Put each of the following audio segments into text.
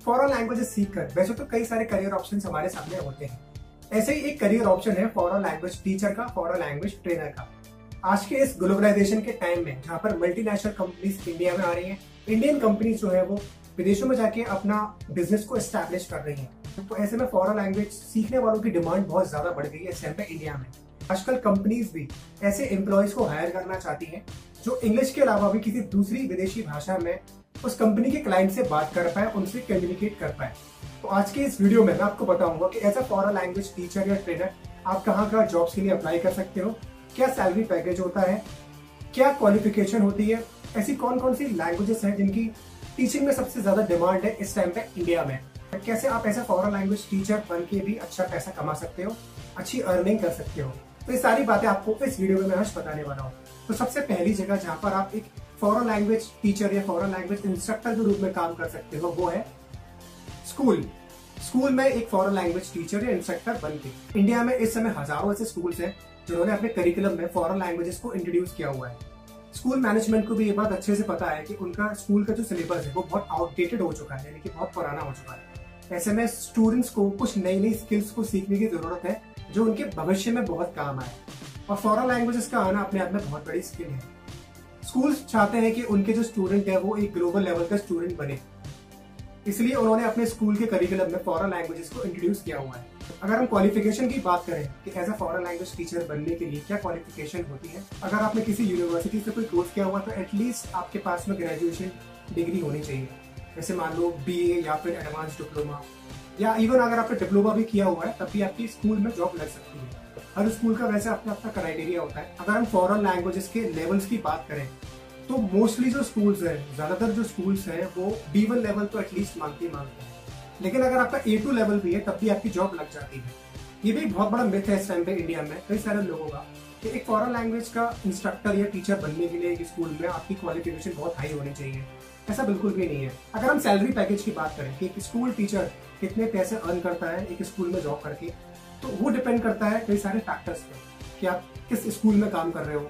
Foreign languages सीखकर वैसे तो कई सारे करियर ऑप्शंस हमारे सामने होते हैं। ऐसे ही एक करियर ऑप्शन है फॉरेन लैंग्वेज टीचर का, फॉरेन लैंग्वेज ट्रेनर का। आज के इस ग्लोबलाइजेशन के टाइम में जहाँ पर मल्टीनेशनल कंपनीज इंडिया में आ रही हैं, इंडियन कंपनीज जो है वो विदेशों में जाके अपना बिजनेस को एस्टैब्लिश कर रही हैं, तो ऐसे में फॉरेन लैंग्वेज सीखने वालों की डिमांड बहुत ज्यादा बढ़ गई है इस टाइम पे इंडिया में। आजकल कंपनीज भी ऐसे एम्प्लॉयज को हायर करना चाहती हैं जो इंग्लिश के अलावा भी किसी दूसरी विदेशी भाषा में उस कंपनी के क्लाइंट से बात कर पाए, उनसे कम्युनिकेट कर पाए। तो आज के इस वीडियो में मैं आपको बताऊंगा कि as a foreign language teacher या ट्रेनर आप कहाँ जॉब्स के लिए अप्लाई कर सकते हो, क्या सैलरी पैकेज होता है, क्या क्वालिफिकेशन होती है, ऐसी कौन कौन सी लैंग्वेजेस हैं जिनकी टीचिंग में सबसे ज्यादा डिमांड है इस टाइम पे इंडिया में, कैसे आप ऐसा फॉरेन लैंग्वेज टीचर बन के भी अच्छा पैसा कमा सकते हो, अच्छी अर्निंग कर सकते हो। तो ये सारी बातें आपको इस वीडियो में मैं आज बताने वाला हूँ। तो सबसे पहली जगह जहाँ पर आप एक फॉरेन लैंग्वेज टीचर या फॉरेन लैंग्वेज इंस्ट्रक्टर के रूप में काम कर सकते हो वो है स्कूल। स्कूल में एक फॉरेन लैंग्वेज टीचर या इंस्ट्रक्टर बन के इंडिया में इस समय हजारों ऐसे स्कूल्स हैं जिन्होंने अपने करिकुलम में फॉरेन लैंग्वेजेस को इंट्रोड्यूस किया हुआ है। स्कूल मैनेजमेंट को भी ये बात अच्छे से पता है कि उनका स्कूल का जो सिलेबस है वो बहुत आउटडेटेड हो चुका है, यानी कि बहुत पुराना हो चुका है। ऐसे में स्टूडेंट्स को कुछ नई नई स्किल्स को सीखने की जरूरत है जो उनके भविष्य में बहुत काम आए, और फॉरेन लैंग्वेजेस का आना अपने आप में बहुत बड़ी स्किल है। स्कूल्स चाहते हैं कि उनके जो स्टूडेंट है वो एक ग्लोबल लेवल का स्टूडेंट बने, इसलिए उन्होंने अपने स्कूल के करिकुलम में फॉरेन लैंग्वेजेस को इंट्रोड्यूस किया हुआ है। अगर हम क्वालिफिकेशन की बात करें कि as a foreign language teacher बनने के लिए क्या क्वालिफिकेशन होती है, अगर आपने किसी यूनिवर्सिटी से कोई कोर्स किया हुआ तो एटलीस्ट आपके पास में ग्रेजुएशन डिग्री होनी चाहिए। जैसे मान लो BA या फिर एडवांस डिप्लोमा, या इवन अगर आपने डिप्लोमा भी किया हुआ है तब भी आपकी स्कूल में जॉब लग सकती है। हर स्कूल का वैसे अपना अपना क्राइटेरिया होता है। अगर हम फॉरेन लैंग्वेजेस के लेवल्स की बात करें तो मोस्टली जो स्कूल्स हैं, ज्यादातर जो स्कूल्स हैं वो B1 लेवल तो एटलीस्ट मांगते हैं, लेकिन अगर आपका A2 लेवल भी है तब भी आपकी जॉब लग जाती है। ये भी एक बहुत बड़ा मिथ है इस टाइम पे इंडिया में कई सारे लोगों का कि एक फॉरेन लैंग्वेज का इंस्ट्रक्टर या टीचर बनने के लिए एक स्कूल में आपकी क्वालिफिकेशन बहुत हाई होनी चाहिए। ऐसा बिल्कुल भी नहीं है। अगर हम सैलरी पैकेज की बात करें कि एक स्कूल टीचर कितने पैसे अर्न करता है एक स्कूल में जॉब करके, तो वो डिपेंड करता है कई सारे फैक्टर्स पे कि आप किस स्कूल में काम कर रहे हो,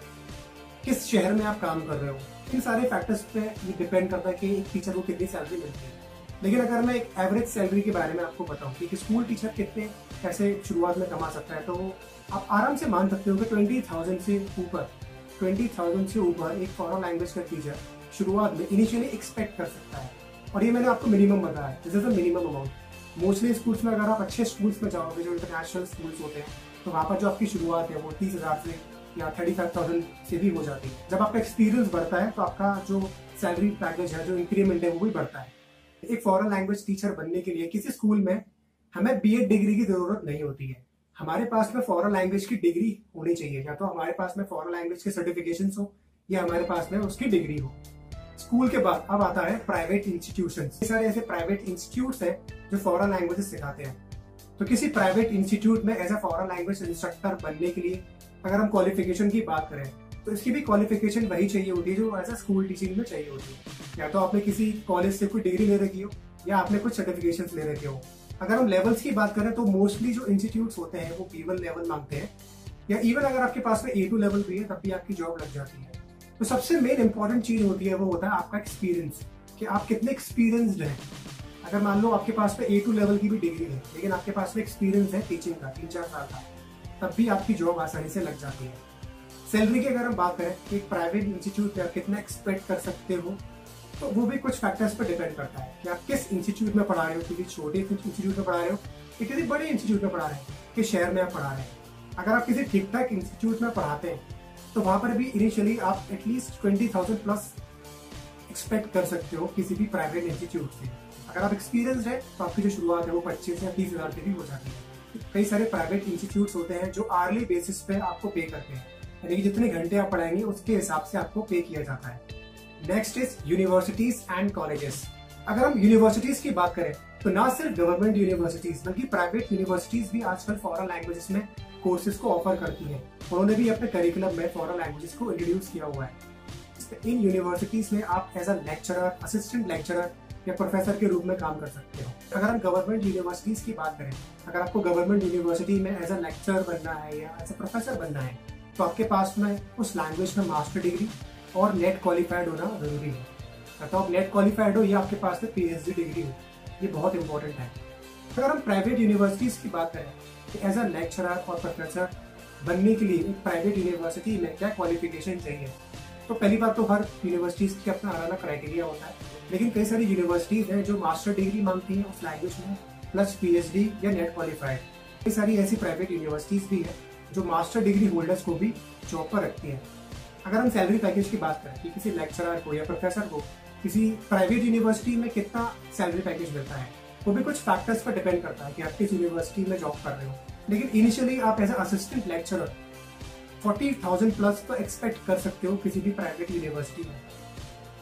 किस शहर में आप काम कर रहे हो। इन सारे फैक्टर्स पे ये डिपेंड करता है कि एक टीचर को कितनी सैलरी मिलती है। लेकिन अगर मैं एक एवरेज सैलरी के बारे में आपको बताऊं कि एक स्कूल टीचर कितने पैसे शुरुआत में कमा सकता है, तो आप आराम से मान सकते हो कि 20,000 से ऊपर एक फॉरेन लैंग्वेज का टीचर शुरुआत में इनिशियली एक्सपेक्ट कर सकता है। और ये मैंने आपको मिनिमम बताया, this is the minimum amount. Mostly schools में अगर आप अच्छे स्कूल्स में जाओगे जो इंटरनेशनल स्कूल्स होते हैं, तो वहाँ पर जो आपकी शुरुआत है वो 30,000 से या 35,000 से भी हो जाती है। जब आपका एक्सपीरियंस बढ़ता है तो आपका जो सैलरी पैकेज है, जो इंक्रीमेंट है वो भी बढ़ता है। एक फॉरेन लैंग्वेज टीचर बनने के लिए किसी स्कूल में हमें BEd डिग्री की जरूरत नहीं होती है। हमारे पास में फॉरेन लैंग्वेज की डिग्री होनी चाहिए, या तो हमारे पास में फॉरेन लैंग्वेज के सर्टिफिकेशन हो या हमारे पास में उसकी डिग्री हो। स्कूल के बाद अब आता है प्राइवेट इंस्टीट्यूशंस। सारे ऐसे प्राइवेट इंस्टीट्यूट्स हैं जो फॉरेन लैंग्वेजेस सिखाते हैं। तो किसी प्राइवेट इंस्टीट्यूट में as a foreign language instructor बनने के लिए अगर हम क्वालिफिकेशन की बात करें तो इसकी भी क्वालिफिकेशन वही चाहिए होती है जो एज अ स्कूल टीचिंग में चाहिए होती है। या तो आपने किसी कॉलेज से कोई डिग्री ले रखी हो या आपने कुछ सर्टिफिकेशंस ले रखे हो। अगर हम लेवल्स की बात करें तो मोस्टली जो इंस्टीट्यूट्स होते हैं वो B1 लेवल मांगते हैं, या इवन अगर आपके पास में A2 लेवल भी है तब भी आपकी जॉब लग जाती है। तो सबसे मेन इंपॉर्टेंट चीज होती है वो होता है आपका एक्सपीरियंस, कि आप कितने एक्सपीरियंस्ड हैं। अगर मान लो आपके पास में A2 लेवल की भी डिग्री है लेकिन आपके पास में एक्सपीरियंस है टीचिंग का 3-4 साल का, तब भी आपकी जॉब आसानी से लग जाती है। सैलरी की अगर हम बात करें कि एक प्राइवेट इंस्टीट्यूट में आप कितना एक्सपेक्ट कर सकते हो, तो वो भी कुछ फैक्टर्स पर डिपेंड करता है कि आप किस इंस्टीट्यूट में पढ़ा रहे हो, किसी छोटे इंस्टीट्यूट में पढ़ा रहे हो या किसी बड़े इंस्टीट्यूट में पढ़ा रहे हो, किस शहर में आप पढ़ा रहे हैं। अगर आप किसी ठीक ठाक इंस्टीट्यूट में पढ़ाते हैं तो वहां पर भी इनिशियली आप एटलीस्ट 20,000 प्लस एक्सपेक्ट कर सकते हो किसी भी प्राइवेट इंस्टीट्यूट से। अगर आप एक्सपीरियंस है तो आपकी जो शुरुआत है वो 25 या 30,000 से भी हो जाती है। कई सारे प्राइवेट इंस्टीट्यूट्स होते हैं जो आर्ली बेसिस पे आपको पे करते हैं, यानी कि जितने घंटे आप पढ़ाएंगे उसके हिसाब से आपको पे किया जाता है। Next is universities and colleges. अगर हम यूनिवर्सिटीज की बात करें तो ना सिर्फ गवर्नमेंट यूनिवर्सिटीज बल्कि प्राइवेट यूनिवर्सिटीज भी आजकल फॉरेन लैंग्वेजेस में कोर्सेज को ऑफर करती हैं। उन्होंने भी अपने करिकुलम में फॉरेन लैंग्वेजेस को इंट्रोड्यूस किया हुआ है। इन यूनिवर्सिटीज में आप as a lecturer, assistant lecturer या प्रोफेसर के रूप में काम कर सकते हो। अगर हम गवर्नमेंट यूनिवर्सिटीज की बात करें, अगर आपको गवर्नमेंट यूनिवर्सिटी में एज अ लेक्चरर बनना है या एज अ प्रोफेसर बनना है तो आपके पास में उस लैंग्वेज में मास्टर डिग्री और नेट क्वालिफाइड होना जरूरी है। तो आप नेट क्वालिफाइड हो या आपके पास में PhD डिग्री हो। ये बहुत इंपॉर्टेंट है। अगर हम प्राइवेट यूनिवर्सिटीज की बात करें कि एज अ लेक्चरर और प्रोफेसर बनने के लिए एक प्राइवेट यूनिवर्सिटी में क्या क्वालिफिकेशन चाहिए, तो पहली बात तो हर यूनिवर्सिटीज की अपना अलग अलग क्राइटेरिया होता है, लेकिन कई सारी यूनिवर्सिटीज हैं जो मास्टर डिग्री मांगती हैं उस लैंग्वेज में प्लस PhD या नेट क्वालिफाइड। कई सारी ऐसी प्राइवेट यूनिवर्सिटीज भी हैं जो मास्टर डिग्री होल्डर्स को भी जॉब पर रखती है। अगर हम सैलरी पैकेज की बात करें कि किसी लेक्चरर को या प्रोफेसर को किसी प्राइवेट यूनिवर्सिटी में कितना सैलरी पैकेज मिलता है, वो भी कुछ फैक्टर्स पर डिपेंड करता है कि आप किस यूनिवर्सिटी में जॉब कर रहे हो। लेकिन इनिशियली आप एज असिस्टेंट लेक्चरर 40,000 प्लस तो एक्सपेक्ट कर सकते हो किसी भी प्राइवेट यूनिवर्सिटी में।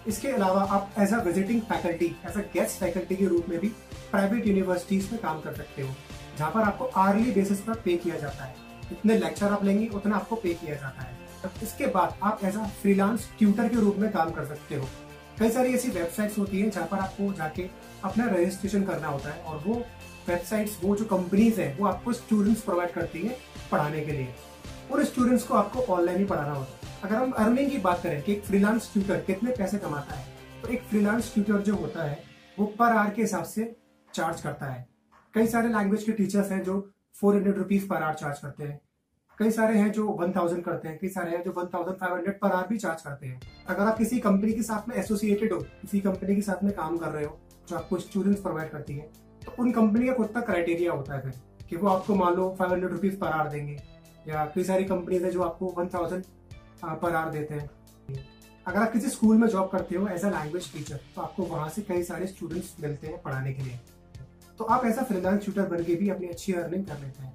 इसके अलावा आप as a visiting faculty, as a guest faculty के रूप में भी प्राइवेट यूनिवर्सिटीज में काम कर सकते हो, जहाँ पर आपको आर्ली बेसिस पर पे किया जाता है। जितने लेक्चर आप लेंगे उतना आपको पे किया जाता है। इसके बाद आप एज अ फ्रीलांस ट्यूटर के रूप में काम कर सकते हो। कई सारी ऐसी वेबसाइट्स होती हैं जहाँ पर आपको जाके अपना रजिस्ट्रेशन करना होता है, और वो वेबसाइट्स, वो जो कंपनीज हैं, वो आपको स्टूडेंट्स प्रोवाइड करती हैं पढ़ाने के लिए, और स्टूडेंट्स को आपको ऑनलाइन ही पढ़ाना होता है। अगर हम अर्निंग की बात करें कि एक फ्रीलांस ट्यूटर कितने पैसे कमाता है, तो एक फ्रीलांस ट्यूटर जो होता है वो पर आवर के हिसाब से चार्ज करता है। कई सारे लैंग्वेज के टीचर्स हैं जो 400 रुपीज पर आवर चार्ज करते हैं, कई सारे हैं जो 1000 करते हैं, कई सारे हैं जो 1500 पर आवर भी चार्ज करते हैं। अगर आप किसी कंपनी के साथ में एसोसिएटेड हो, किसी कंपनी के साथ में काम कर रहे हो जो आपको स्टूडेंट्स प्रोवाइड करती है, तो उन कंपनी का खुद का क्राइटेरिया होता है फिर कि वो आपको मान लो 500 रुपीज पर आवर देंगे, या कई सारी कंपनीज है जो आपको 1000 पर आवर देते हैं। अगर आप किसी स्कूल में जॉब करते हो एज अ लैंग्वेज टीचर, तो आपको वहां से कई सारे स्टूडेंट्स मिलते हैं पढ़ाने के लिए, तो आप ऐसा फ्रीलांस ट्यूटर बन के भी अपनी अच्छी अर्निंग कर लेते हैं।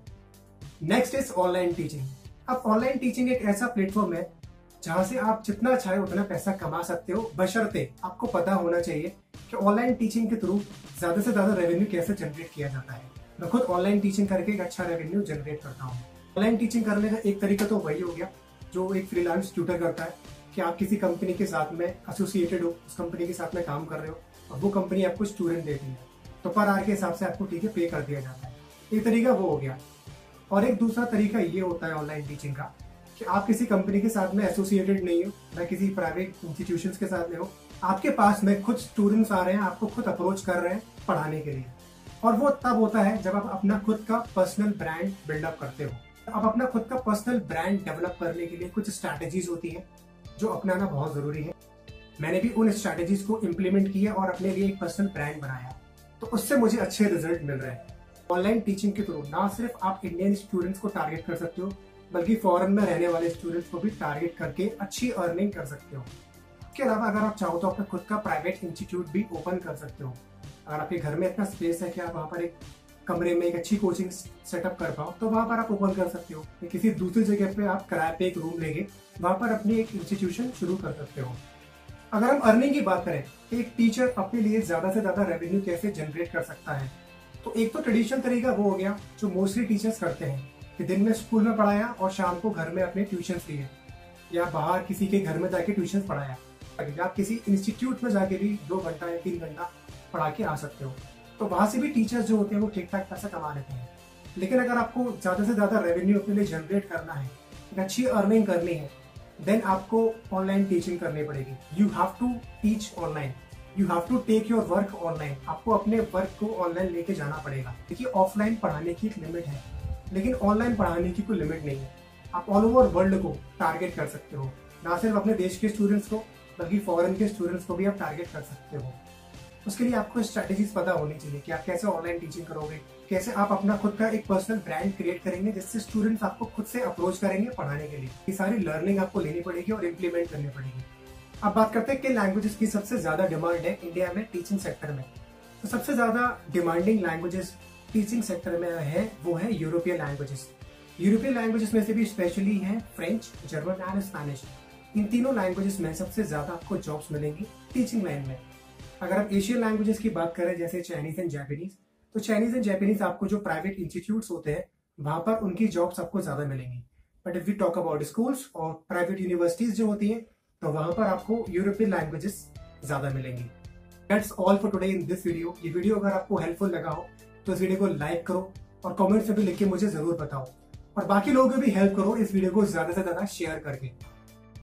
Next is online teaching. अब ऑनलाइन टीचिंग एक ऐसा प्लेटफॉर्म है जहां से आप जितना चाहे उतना पैसा कमा सकते हो, बशर्ते आपको पता होना चाहिए कि ऑनलाइन टीचिंग के थ्रू ज्यादा से ज्यादा रेवेन्यू कैसे जनरेट किया जाता है। मैं खुद ऑनलाइन टीचिंग करके एक अच्छा रेवेन्यू जनरेट करता हूँ। ऑनलाइन टीचिंग करने का एक तरीका तो वही हो गया जो एक फ्रीलांस ट्यूटर करता है कि आप किसी कंपनी के साथ में एसोसिएटेड हो, उस कंपनी के साथ में काम कर रहे हो, और वो कंपनी आपको स्टूडेंट देती है, तो पर आवर के हिसाब से आपको ठीक है पे कर दिया जाता है। एक तरीका वो हो गया। और एक दूसरा तरीका ये होता है ऑनलाइन टीचिंग का कि आप किसी कंपनी के साथ में एसोसिएटेड नहीं हो, ना किसी प्राइवेट इंस्टीट्यूशंस के साथ में हो, आपके पास में खुद स्टूडेंट्स आ रहे हैं, आपको खुद अप्रोच कर रहे हैं पढ़ाने के लिए, और वो तब होता है जब आप अपना खुद का पर्सनल ब्रांड बिल्डअप करते हो। अब अपना खुद का पर्सनल ब्रांड डेवलप करने के लिए कुछ स्ट्रैटेजीज होती हैं जो अपनाना बहुत जरूरी है। मैंने भी उन स्ट्रैटेजीज को इम्प्लीमेंट किया और अपने लिए एक पर्सनल ब्रांड बनाया, तो उससे मुझे अच्छे रिजल्ट मिल रहे हैं। ऑनलाइन टीचिंग के थ्रू ना सिर्फ आप इंडियन स्टूडेंट्स को टारगेट कर सकते हो, बल्कि फॉरेन में रहने वाले स्टूडेंट्स को भी टारगेट करके अच्छी अर्निंग कर सकते हो। इसके अलावा अगर आप चाहो तो अपना खुद का प्राइवेट इंस्टीट्यूट भी ओपन कर सकते हो। अगर आपके घर में इतना स्पेस है कि आप वहाँ पर एक कमरे में एक अच्छी कोचिंग सेटअप कर पाओ, तो वहाँ पर आप ओपन कर सकते हो। किसी दूसरी जगह पे आप किराए पे एक रूम लेके वहाँ पर अपनी एक इंस्टीट्यूशन शुरू कर सकते हो। अगर हम अर्निंग की बात करें, एक टीचर अपने लिए ज्यादा से ज्यादा रेवेन्यू कैसे जनरेट कर सकता है, तो एक तो ट्रेडिशनल तरीका वो हो गया जो मोस्टली टीचर्स करते हैं कि दिन में स्कूल में पढ़ाया और शाम को घर में अपने ट्यूशन लिए, या बाहर किसी के घर में जाके ट्यूशन पढ़ाया, या आप किसी इंस्टीट्यूट में जाके भी 2 घंटा या 3 घंटा पढ़ा के आ सकते हो। तो वहां से भी टीचर्स जो होते हैं वो ठीक ठाक पैसा कमा लेते हैं। लेकिन अगर आपको ज्यादा से ज्यादा रेवेन्यू अपने लिए जनरेट करना है, एक अच्छी अर्निंग करनी है, देन आपको ऑनलाइन टीचिंग करनी पड़ेगी। You have to teach online, you have to take your work online. आपको अपने वर्क को ऑनलाइन लेके जाना पड़ेगा। देखिए, ऑफलाइन पढ़ाने की एक लिमिट है, लेकिन ऑनलाइन पढ़ाने की कोई लिमिट नहीं है। आप ऑल ओवर वर्ल्ड को टारगेट कर सकते हो, ना सिर्फ अपने देश के स्टूडेंट्स को बल्कि फॉरेन के स्टूडेंट्स को भी आप टारगेट कर सकते हो। उसके लिए आपको स्ट्रैटेजीज पता होनी चाहिए कि आप कैसे ऑनलाइन टीचिंग करोगे, कैसे आप अपना खुद का एक पर्सनल ब्रांड क्रिएट करेंगे जिससे स्टूडेंट्स आपको खुद से अप्रोच करेंगे पढ़ाने के लिए। ये सारी लर्निंग आपको लेनी पड़ेगी और इम्प्लीमेंट करनी पड़ेगी। अब बात करते हैं कि लैंग्वेजेस की सबसे ज्यादा डिमांड है इंडिया में टीचिंग सेक्टर में। तो सबसे ज्यादा डिमांडिंग लैंग्वेजेस टीचिंग सेक्टर में है वो है यूरोपियन लैंग्वेजेस। यूरोपियन लैंग्वेजेस में से भी स्पेशली है फ्रेंच, जर्मन एंड स्पेनिश। इन तीनों लैंग्वेजेस में सबसे ज्यादा आपको जॉब्स मिलेंगी टीचिंग लाइन में। अगर आप एशियन लैंग्वेजेस की बात करें जैसे चाइनीज एंड जापानीज, तो चाइनीज एंड जापानीज आपको जो प्राइवेट इंस्टीट्यूट्स होते हैं वहां पर उनकी जॉब्स आपको ज्यादा मिलेंगी। But if we talk about schools और प्राइवेट यूनिवर्सिटीज जो होती हैं, तो वहां पर आपको यूरोपियन लैंग्वेजेस ज्यादा मिलेंगी। That's all for today in this video. ये वीडियो अगर आपको हेल्पफुल लगा हो तो इस वीडियो को लाइक करो और कमेंट्स में भी लिख के मुझे जरूर बताओ, और बाकी लोगों को भी हेल्प करो इस वीडियो को ज्यादा से ज्यादा शेयर करके।